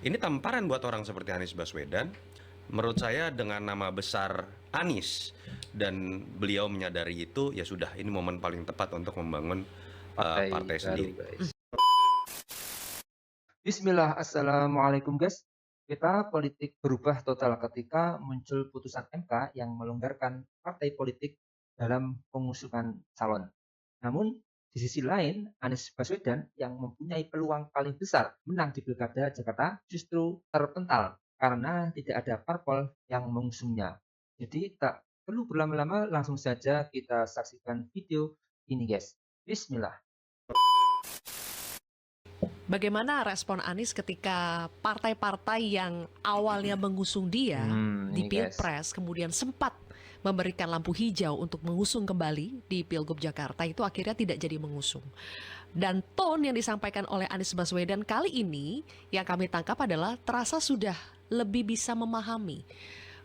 Ini tamparan buat orang seperti Anies Baswedan. Menurut saya dengan nama besar Anies dan beliau menyadari itu, ya sudah, ini momen paling tepat untuk membangun Partai partai baru, sendiri. guys. Bismillah, assalamualaikum guys. Kita politik berubah total ketika muncul putusan MK yang melonggarkan partai politik dalam pengusungan calon. Namun di sisi lain, Anies Baswedan yang mempunyai peluang paling besar menang di Pilkada Jakarta justru terpental karena tidak ada parpol yang mengusungnya. Jadi tak perlu berlama-lama, langsung saja kita saksikan video ini guys. Bismillah. Bagaimana respon Anies ketika partai-partai yang awalnya mengusung dia di Ini guys. Pilpres kemudian sempat memberikan lampu hijau untuk mengusung kembali di Pilgub Jakarta, itu akhirnya tidak jadi mengusung. Dan tone yang disampaikan oleh Anies Baswedan kali ini yang kami tangkap adalah terasa sudah lebih bisa memahami.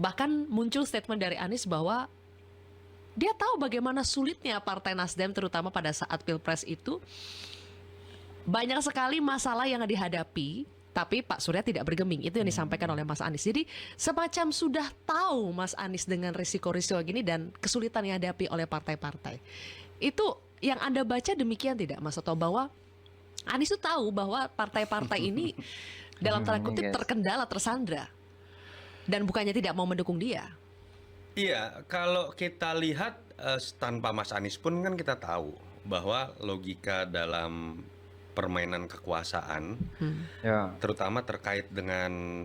Bahkan muncul statement dari Anies bahwa dia tahu bagaimana sulitnya Partai Nasdem terutama pada saat Pilpres itu. Banyak sekali masalah yang dihadapi, tapi Pak Surya tidak bergeming. Itu yang disampaikan oleh Mas Anies. Jadi semacam sudah tahu Mas Anies dengan risiko-risiko gini dan kesulitan yang dihadapi oleh partai-partai. Itu yang Anda baca demikian tidak, Mas Toto, bahwa Anies itu tahu bahwa partai-partai ini dalam tanda Ini kutip guys. terkendala, tersandra, dan bukannya tidak mau mendukung dia. Iya, kalau kita lihat tanpa Mas Anies pun kan kita tahu bahwa logika dalam permainan kekuasaan, Ya. terutama terkait dengan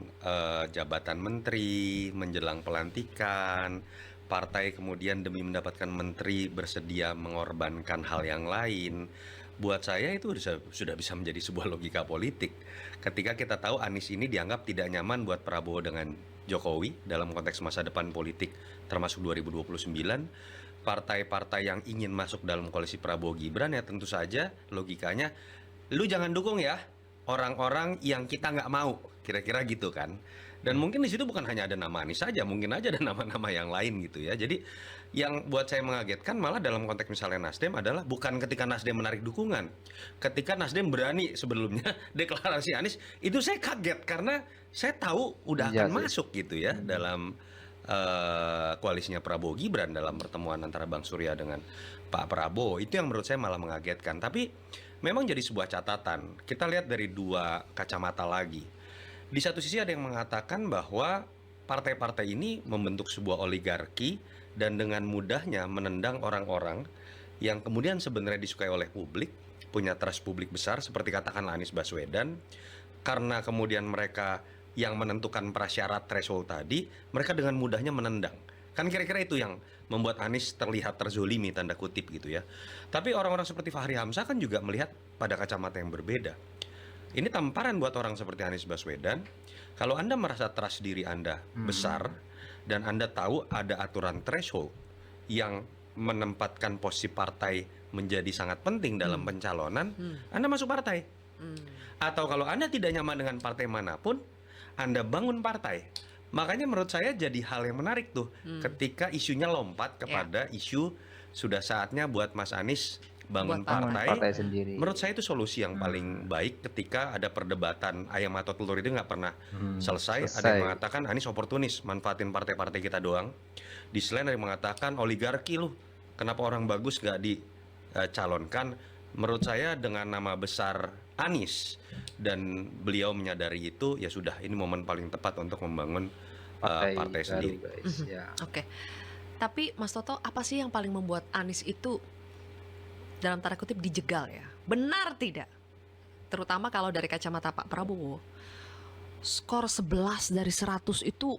jabatan menteri, menjelang pelantikan, partai kemudian demi mendapatkan menteri bersedia mengorbankan hal yang lain. Buat saya itu sudah bisa menjadi sebuah logika politik. Ketika kita tahu Anies ini dianggap tidak nyaman buat Prabowo dengan Jokowi dalam konteks masa depan politik termasuk 2029, partai-partai yang ingin masuk dalam koalisi Prabowo Gibran ya tentu saja logikanya, lu jangan dukung ya orang-orang yang kita nggak mau, kira-kira gitu kan. Dan mungkin di situ bukan hanya ada nama Anies saja, mungkin aja ada nama-nama yang lain gitu ya. Jadi yang buat saya mengagetkan malah dalam konteks misalnya Nasdem adalah bukan ketika Nasdem menarik dukungan, ketika Nasdem berani sebelumnya deklarasi Anies, itu saya kaget karena saya tahu udah Iya akan sih. masuk gitu ya dalam koalisinya Prabowo Gibran dalam pertemuan antara Bang Surya dengan Pak Prabowo. Itu yang menurut saya malah mengagetkan. Tapi memang jadi sebuah catatan. Kita lihat dari dua kacamata lagi. Di satu sisi ada yang mengatakan bahwa partai-partai ini membentuk sebuah oligarki dan dengan mudahnya menendang orang-orang yang kemudian sebenarnya disukai oleh publik, punya trust publik besar seperti katakanlah Anies Baswedan, karena kemudian mereka yang menentukan prasyarat threshold tadi, mereka dengan mudahnya menendang. Kan kira-kira itu yang membuat Anies terlihat terzolimi tanda kutip gitu ya. Tapi orang-orang seperti Fahri Hamzah kan juga melihat pada kacamata yang berbeda. Ini tamparan buat orang seperti Anies Baswedan. Kalau Anda merasa trust diri Anda besar dan Anda tahu ada aturan threshold yang menempatkan posisi partai menjadi sangat penting dalam pencalonan, Anda masuk partai. Atau kalau Anda tidak nyaman dengan partai manapun, Anda bangun partai. Makanya menurut saya jadi hal yang menarik tuh ketika isunya lompat kepada isu sudah saatnya buat Mas Anies bangun Buat Bangun partai. partai sendiri. Menurut saya itu solusi yang paling baik ketika ada perdebatan ayam atau telur itu nggak pernah selesai. Ada yang mengatakan Anies oportunis, manfaatin partai-partai kita doang. Di selain ada yang mengatakan oligarki lu, kenapa orang bagus nggak dicalonkan. Menurut saya dengan nama besar Anies dan beliau menyadari itu, ya sudah, ini momen paling tepat untuk membangun Partai partai baru, sendiri. guys. Ya. Oke. Tapi Mas Toto, apa sih yang paling membuat Anies itu dalam tanda kutip dijegal ya? Benar tidak? Terutama kalau dari kacamata Pak Prabowo. Skor 11 dari 100 itu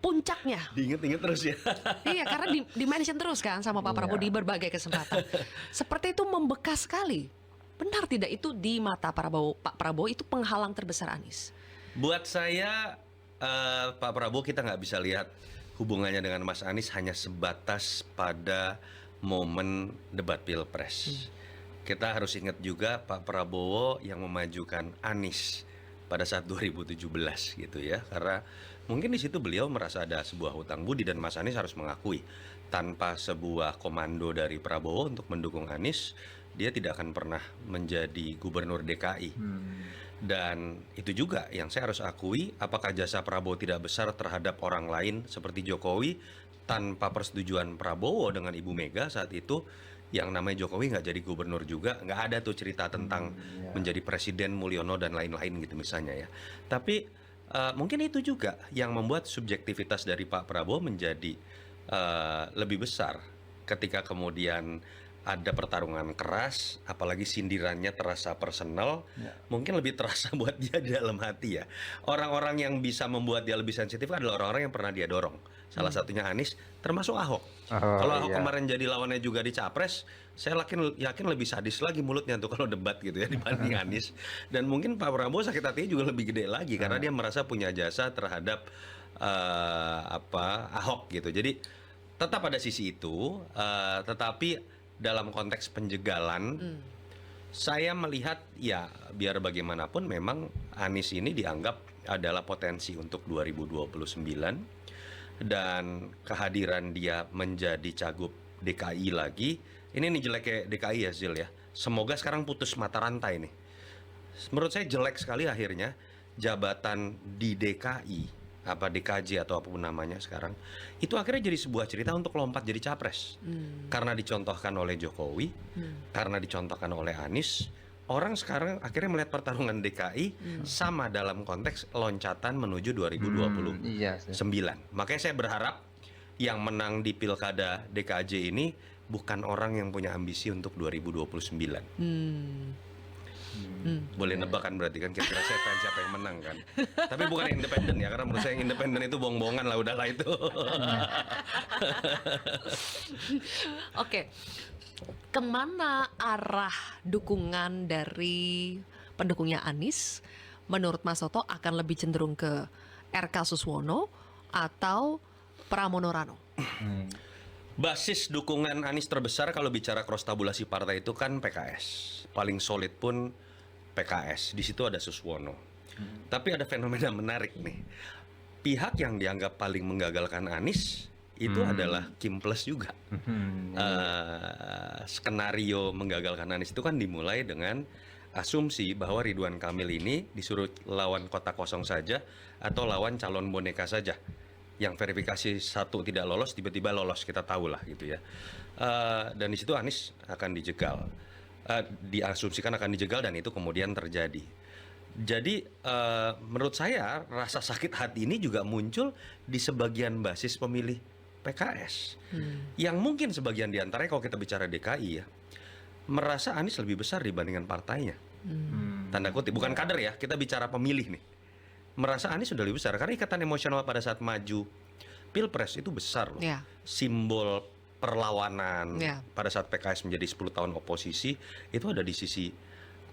puncaknya. Diinget-inget terus ya. Iya, karena di-mention terus kan sama Pak Prabowo di berbagai kesempatan. Seperti itu membekas sekali. Benar tidak itu di mata Pak Prabowo itu penghalang terbesar Anies? Buat saya Pak Prabowo kita nggak bisa lihat hubungannya dengan Mas Anies hanya sebatas pada momen debat Pilpres. Kita harus ingat juga Pak Prabowo yang memajukan Anies pada saat 2017 gitu ya. Karena mungkin di situ beliau merasa ada sebuah hutang budi dan Mas Anies harus mengakui tanpa sebuah komando dari Prabowo untuk mendukung Anies, dia tidak akan pernah menjadi gubernur DKI. Dan itu juga yang saya harus akui, apakah jasa Prabowo tidak besar terhadap orang lain seperti Jokowi tanpa persetujuan Prabowo dengan Ibu Mega saat itu, yang namanya Jokowi nggak jadi gubernur juga, nggak ada tuh cerita tentang menjadi presiden Mulyono dan lain-lain gitu misalnya ya. Tapi mungkin itu juga yang membuat subjektivitas dari Pak Prabowo menjadi lebih besar ketika kemudian ada pertarungan keras, apalagi sindirannya terasa personal, mungkin lebih terasa buat dia di dalam hati ya. Orang-orang yang bisa membuat dia lebih sensitif adalah orang-orang yang pernah dia dorong. Salah satunya Anies, termasuk Ahok. Kalau Ahok kemarin jadi lawannya juga di Capres, saya yakin lebih sadis lagi mulutnya tuh kalau debat gitu ya dibanding Anies. Dan mungkin Pak Prabowo sakit hatinya juga lebih gede lagi karena dia merasa punya jasa terhadap Ahok gitu. Jadi tetap ada sisi itu, tetapi dalam konteks penjegalan, saya melihat ya biar bagaimanapun memang Anies ini dianggap adalah potensi untuk 2029 dan kehadiran dia menjadi cagup DKI lagi. Ini nih jeleknya DKI ya Zil ya. Semoga sekarang putus mata rantai nih. Menurut saya jelek sekali akhirnya jabatan di DKI apa DKJ atau apapun namanya sekarang itu akhirnya jadi sebuah cerita untuk lompat jadi capres karena dicontohkan oleh Jokowi, karena dicontohkan oleh Anies. Orang sekarang akhirnya melihat pertarungan DKI sama dalam konteks loncatan menuju 2029. Makanya saya berharap yang menang di pilkada DKJ ini bukan orang yang punya ambisi untuk 2029. Boleh nebak kan berarti kan kira-kira saya tahu siapa yang menang kan. Tapi bukan yang independen ya, karena menurut saya yang independen itu bohong-bohongan lah, udahlah itu. Oke, kemana arah dukungan dari pendukungnya Anies? Menurut Mas Toto akan lebih cenderung ke RK Suswono atau Pramono Rano? Basis dukungan Anies terbesar kalau bicara cross tabulasi partai itu kan PKS. Paling solid pun PKS. Di situ ada Suswono. Tapi ada fenomena menarik nih. Pihak yang dianggap paling menggagalkan Anies itu adalah Kim Plus juga. Skenario menggagalkan Anies itu kan dimulai dengan asumsi bahwa Ridwan Kamil ini disuruh lawan kota kosong saja atau lawan calon boneka saja. Yang verifikasi satu tidak lolos, tiba-tiba lolos, kita tahu lah gitu ya. Dan di situ Anies akan dijegal. Diasumsikan akan dijegal dan itu kemudian terjadi. Jadi menurut saya rasa sakit hati ini juga muncul di sebagian basis pemilih PKS. Yang mungkin sebagian diantaranya kalau kita bicara DKI ya, merasa Anies lebih besar dibandingkan partainya. Tanda kutip, bukan kader ya, kita bicara pemilih nih. Merasa Anies sudah lebih besar karena ikatan emosional pada saat maju Pilpres itu besar loh. Simbol perlawanan pada saat PKS menjadi 10 tahun oposisi itu ada di sisi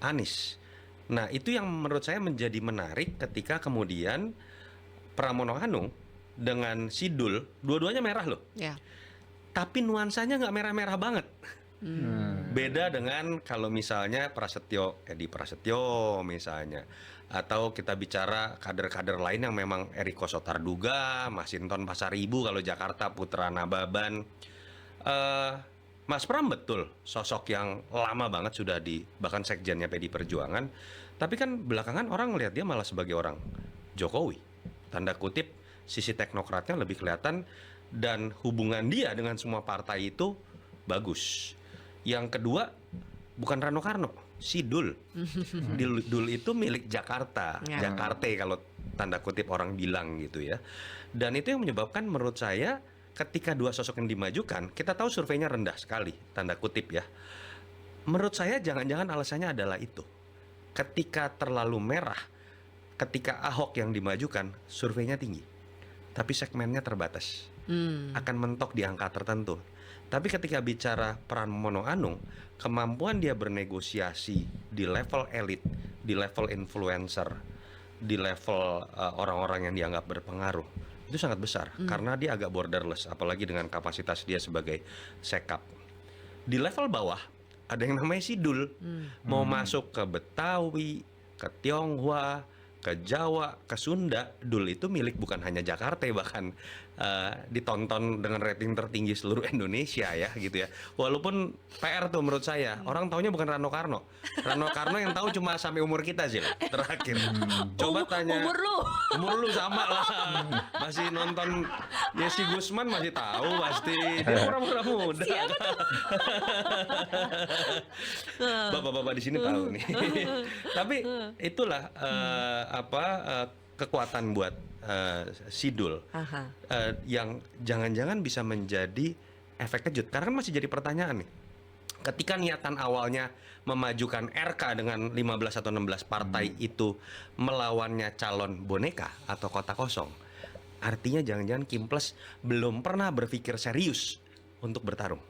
Anies. Nah itu yang menurut saya menjadi menarik ketika kemudian Pramono Anung dengan Sidul dua-duanya merah loh. Tapi nuansanya nggak merah-merah banget. Beda dengan kalau misalnya Edi Prasetyo misalnya, atau kita bicara kader-kader lain yang memang Eriko Sotarduga, Masinton Pasaribu kalau Jakarta, Putra Nababan. Mas Pram betul sosok yang lama banget sudah bahkan sekjennya PD Perjuangan, tapi kan belakangan orang ngelihat dia malah sebagai orang Jokowi. Tanda kutip sisi teknokratnya lebih kelihatan dan hubungan dia dengan semua partai itu bagus. Yang kedua bukan Rano Karno, Sidul. Dul itu milik Jakarta, Jakarta kalau tanda kutip orang bilang gitu ya. Dan itu yang menyebabkan menurut saya ketika dua sosok yang dimajukan, kita tahu surveinya rendah sekali, tanda kutip ya. Menurut saya jangan-jangan alasannya adalah itu. Ketika terlalu merah, ketika Ahok yang dimajukan, surveinya tinggi. Tapi segmennya terbatas. Akan mentok di angka tertentu. Tapi ketika bicara Pramono Anung, kemampuan dia bernegosiasi di level elit, di level influencer, di level orang-orang yang dianggap berpengaruh, itu sangat besar karena dia agak borderless, apalagi dengan kapasitas dia sebagai sekap. Di level bawah ada yang namanya Sidul, mau masuk ke Betawi, ke Tionghoa, ke Jawa, ke Sunda, Dul itu milik bukan hanya Jakarta bahkan ditonton dengan rating tertinggi seluruh Indonesia ya gitu ya. Walaupun PR tuh menurut saya, orang taunya bukan Rano Karno. Rano Karno yang tahu cuma sampai umur kita sih terakhir. Coba tanya Umur lu. umur lu sama lah. Masih nonton Yesi Gusman masih tahu pasti. Dia pura-pura muda. Siapa tuh? Bapak-bapak di sini tahu nih. Tapi itulah kekuatan buat Sidul Aha. yang jangan-jangan bisa menjadi efek kejut. Karena kan masih jadi pertanyaan nih. Ketika niatan awalnya memajukan RK dengan 15 atau 16 partai itu melawannya calon boneka atau kota kosong, artinya jangan-jangan Kim Plus belum pernah berpikir serius untuk bertarung.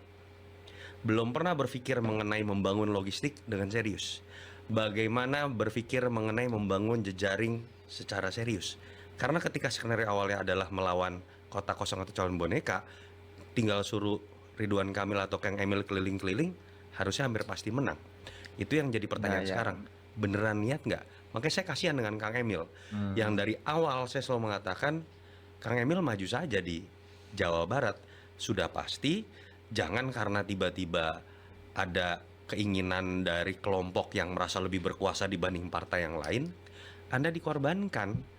Belum pernah berpikir mengenai membangun logistik dengan serius. Bagaimana berpikir mengenai membangun jejaring secara serius. Karena ketika skenario awalnya adalah melawan kota kosong atau calon boneka, tinggal suruh Ridwan Kamil atau Kang Emil keliling-keliling, harusnya hampir pasti menang. Itu yang jadi pertanyaan sekarang. Beneran niat nggak? Makanya saya kasihan dengan Kang Emil. Yang dari awal saya selalu mengatakan, Kang Emil maju saja di Jawa Barat. Sudah pasti, jangan karena tiba-tiba ada keinginan dari kelompok yang merasa lebih berkuasa dibanding partai yang lain, Anda dikorbankan.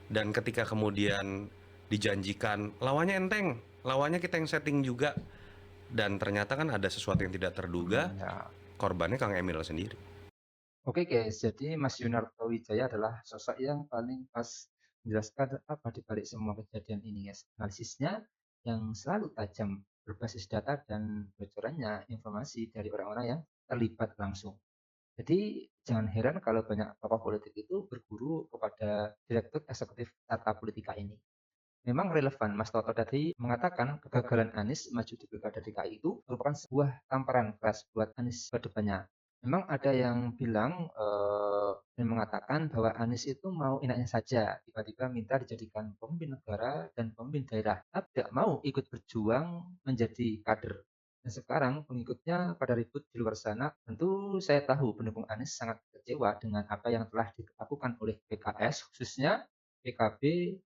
Dan ketika kemudian dijanjikan lawannya enteng, lawannya kita yang setting juga, dan ternyata kan ada sesuatu yang tidak terduga, korbannya Kang Emil sendiri. Oke guys, jadi Mas Yunarto Wijaya adalah sosok yang paling pas menjelaskan apa di balik semua kejadian ini guys. Analisisnya yang selalu tajam, berbasis data dan bocorannya informasi dari orang-orang yang terlibat langsung. Jadi jangan heran kalau banyak tokoh politik itu berguru kepada Direktur Eksekutif Tata Politika ini. Memang relevan, Mas Toto tadi mengatakan kegagalan Anies maju di Pilkada DKI itu merupakan sebuah tamparan keras buat Anies ke depannya. Memang ada yang bilang dan mengatakan bahwa Anies itu mau enaknya saja, tiba-tiba minta dijadikan pemimpin negara dan pemimpin daerah, tapi tidak mau ikut berjuang menjadi kader. Dan sekarang pengikutnya pada ribut di luar sana. Tentu saya tahu pendukung Anies sangat kecewa dengan apa yang telah dilakukan oleh PKS, khususnya PKB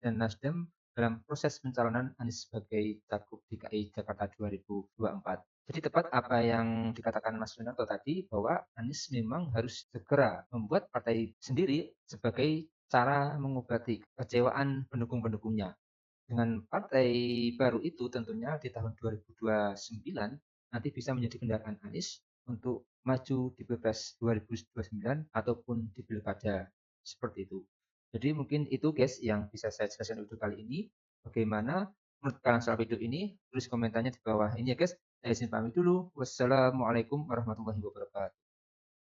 dan Nasdem dalam proses pencalonan Anies sebagai Cagup DKI Jakarta 2024. Jadi tepat apa yang dikatakan Mas Yunarto tadi, bahwa Anies memang harus segera membuat partai sendiri sebagai cara mengobati kekecewaan pendukung-pendukungnya. Dengan partai baru itu tentunya di tahun 2029 nanti bisa menjadi kendaraan Anies untuk maju di Pilpres 2029 ataupun di Pilkada seperti itu. Jadi mungkin itu guys yang bisa saya jelaskan untuk kali ini. Bagaimana menurut kalian soal video ini? Tulis komentarnya di bawah ini ya guys. Saya izin pamit dulu. Wassalamualaikum warahmatullahi wabarakatuh.